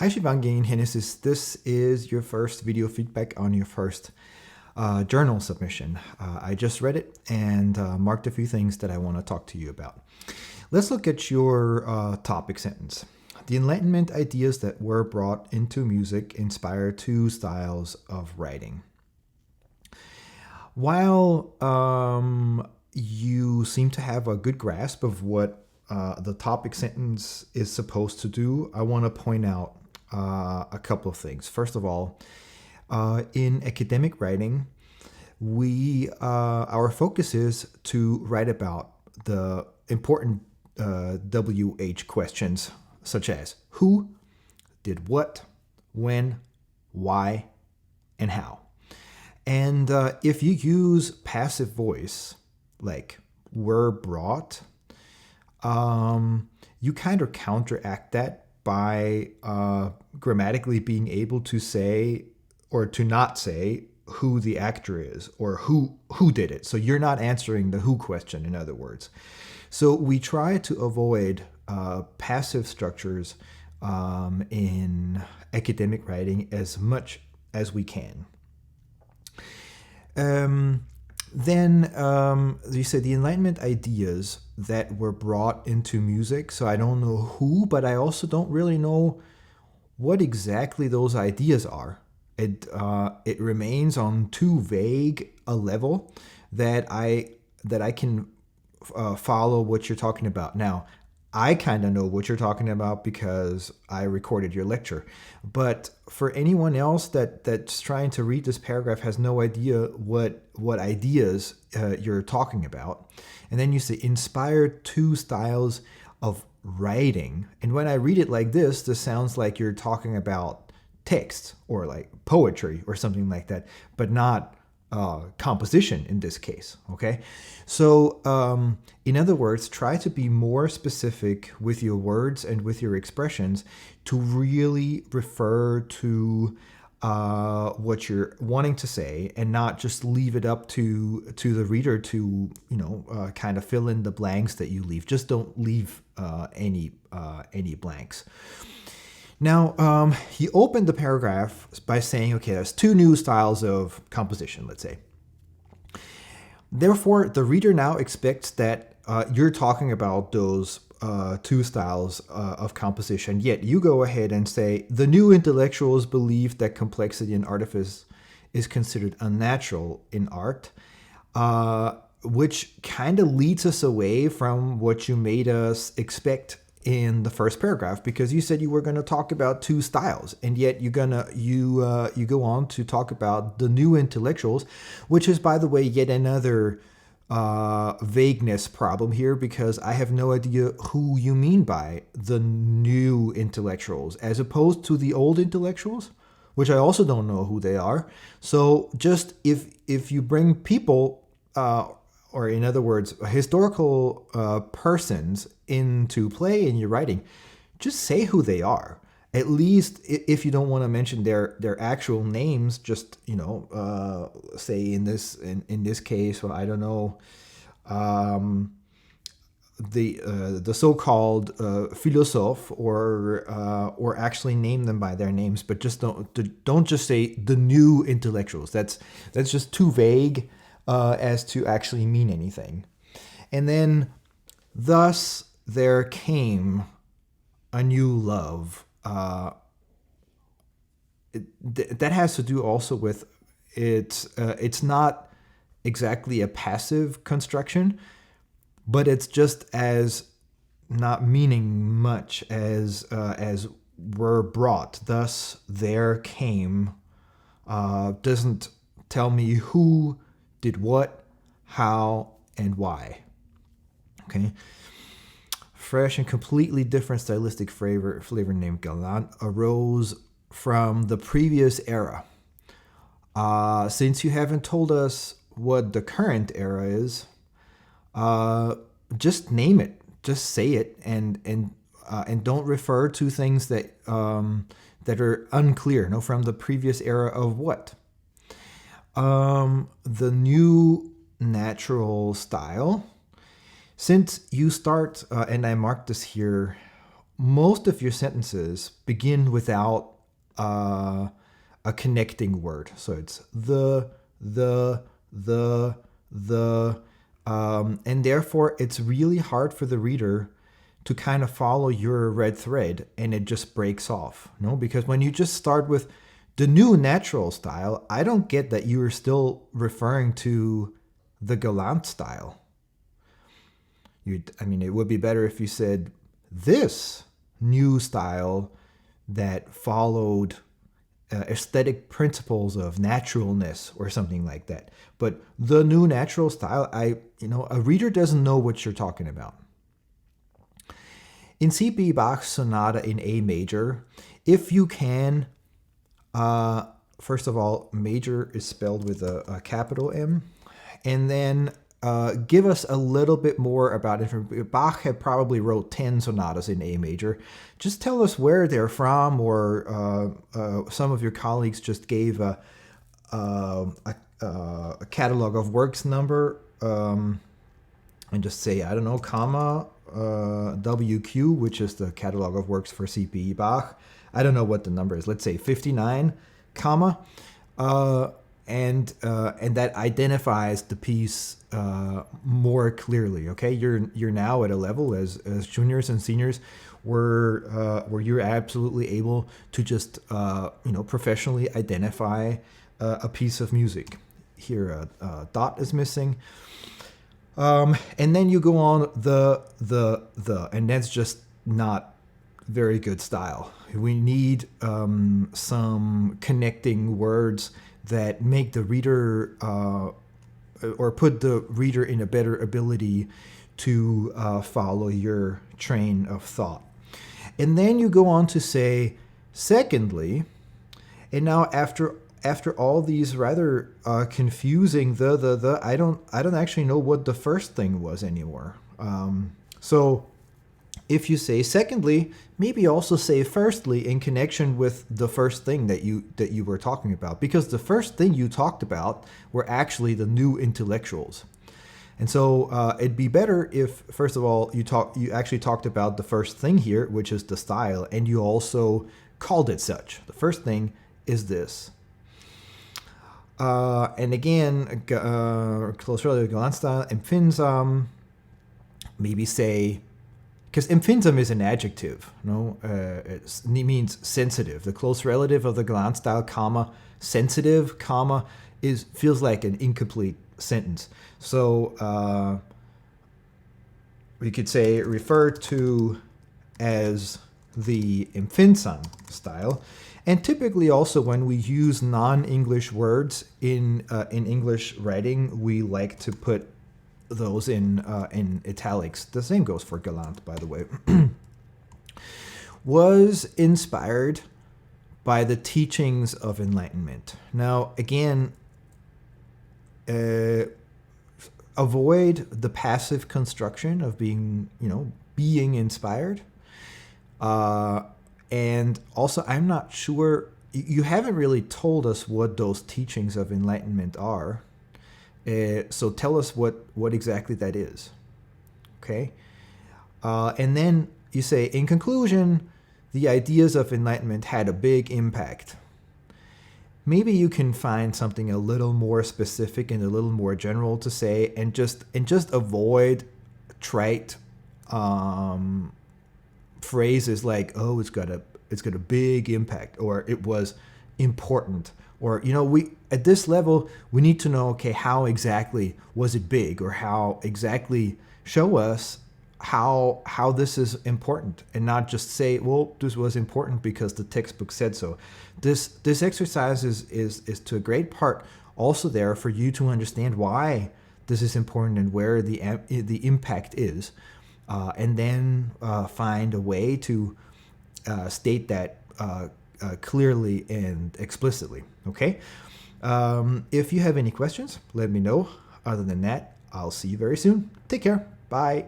Hi Shivangin Genesis, this is your first video feedback on your first journal submission. I just read it and marked a few things that I want to talk to you about. Let's look at your topic sentence. The Enlightenment ideas that were brought into music inspire two styles of writing. While you seem to have a good grasp of what the topic sentence is supposed to do, I want to point out a couple of things. First of all, in academic writing, our focus is to write about the important WH questions, such as who, did what, when, why, and how. And if you use passive voice, like were brought, you kind of counteract that by grammatically being able to say or to not say who the actor is or who did it. So you're not answering the who question, in other words. So we try to avoid passive structures in academic writing as much as we can. Then you said the Enlightenment ideas that were brought into music. So I don't know who, but I also don't really know what exactly those ideas are. It remains on too vague a level that I can follow what you're talking about. Now, I kind of know what you're talking about because I recorded your lecture. But for anyone else that's trying to read this paragraph has no idea what ideas you're talking about. And then you say inspired two styles of writing. And when I read it like this sounds like you're talking about text or like poetry or something like that, but not composition in this case, okay? So in other words, try to be more specific with your words and with your expressions to really refer to what you're wanting to say and not just leave it up to the reader to, kind of fill in the blanks that you leave. Just don't leave any blanks. Now, he opened the paragraph by saying, okay, there's two new styles of composition, let's say. Therefore, the reader now expects that you're talking about those two styles of composition, yet you go ahead and say, the new intellectuals believe that complexity and artifice is considered unnatural in art, which kind of leads us away from what you made us expect in the first paragraph, because you said you were going to talk about two styles, and yet you go on to talk about the new intellectuals, which is, by the way, yet another vagueness problem here, because I have no idea who you mean by the new intellectuals as opposed to the old intellectuals, which I also don't know who they are. So just if you bring people or in other words, historical persons into play in your writing, just say who they are. At least if you don't want to mention their actual names, just say in this case, well, I don't know, the so-called philosophe, or actually name them by their names, but just don't just say the new intellectuals. That's just too vague as to actually mean anything. And then, thus there came a new love. That has to do also with it's not exactly a passive construction, but it's just as not meaning much as were brought. Thus there came doesn't tell me who did what, how, and why. Okay. Fresh and completely different stylistic flavor named Galant arose from the previous era. Since you haven't told us what the current era is, just name it, just say it, and don't refer to things that are unclear. No, from the previous era of what? The new natural style. Since you start, and I marked this here most of your sentences begin without a connecting word. So it's the, and therefore it's really hard for the reader to kind of follow your red thread, and it just breaks off. No, because when you just start with the new natural style, I don't get that you are still referring to the Galant style. I mean, it would be better if you said this new style that followed aesthetic principles of naturalness or something like that. But the new natural style, a reader doesn't know what you're talking about. In C.P. Bach's Sonata in A major, if you can, first of all, major is spelled with a capital M, and then give us a little bit more about it. Bach had probably wrote 10 sonatas in A major. Just tell us where they're from, or some of your colleagues just gave a catalog of works number, and just say, I don't know, comma, WQ, which is the catalog of works for C.P. Bach. I don't know what the number is. Let's say 59, comma, and that identifies the piece more clearly. Okay, you're now at a level as juniors and seniors where you're absolutely able to just professionally identify a piece of music. Here a dot is missing. And then you go on the, and that's just not very good style. We need some connecting words that make the reader or put the reader in a better ability to follow your train of thought. And then you go on to say, secondly, and now after all these rather confusing I don't actually know what the first thing was anymore. So if you say secondly, maybe also say firstly in connection with the first thing that you were talking about, because the first thing you talked about were actually the new intellectuals. And so it'd be better if, first of all, you actually talked about the first thing here, which is the style, and you also called it such. The first thing is this. And again, close relative Galant style, empfindsam, maybe say, because empfindsam is an adjective, no? It means sensitive. The close relative of the Galant style, comma, sensitive, comma, feels like an incomplete sentence. So we could say refer to as the empfindsam style. And typically also when we use non-English words in English writing, we like to put those in italics. The same goes for Galant, by the way. Was inspired by the teachings of enlightenment. Now, again, avoid the passive construction of being inspired. And also, I'm not sure, you haven't really told us what those teachings of enlightenment are. So tell us what exactly that is. Okay? And then you say, in conclusion, the ideas of enlightenment had a big impact. Maybe you can find something a little more specific and a little more general to say, and just avoid trite phrases like, oh, it's got a big impact, or it was important, or we at this level we need to know, okay, how exactly was it big, or how exactly show us how this is important, and not just say, well, this was important because the textbook said so. This exercise is to a great part also there for you to understand why this is important and where the impact is, and then find a way to state that clearly and explicitly. Okay? If you have any questions, let me know. Other than that, I'll see you very soon. Take care. Bye.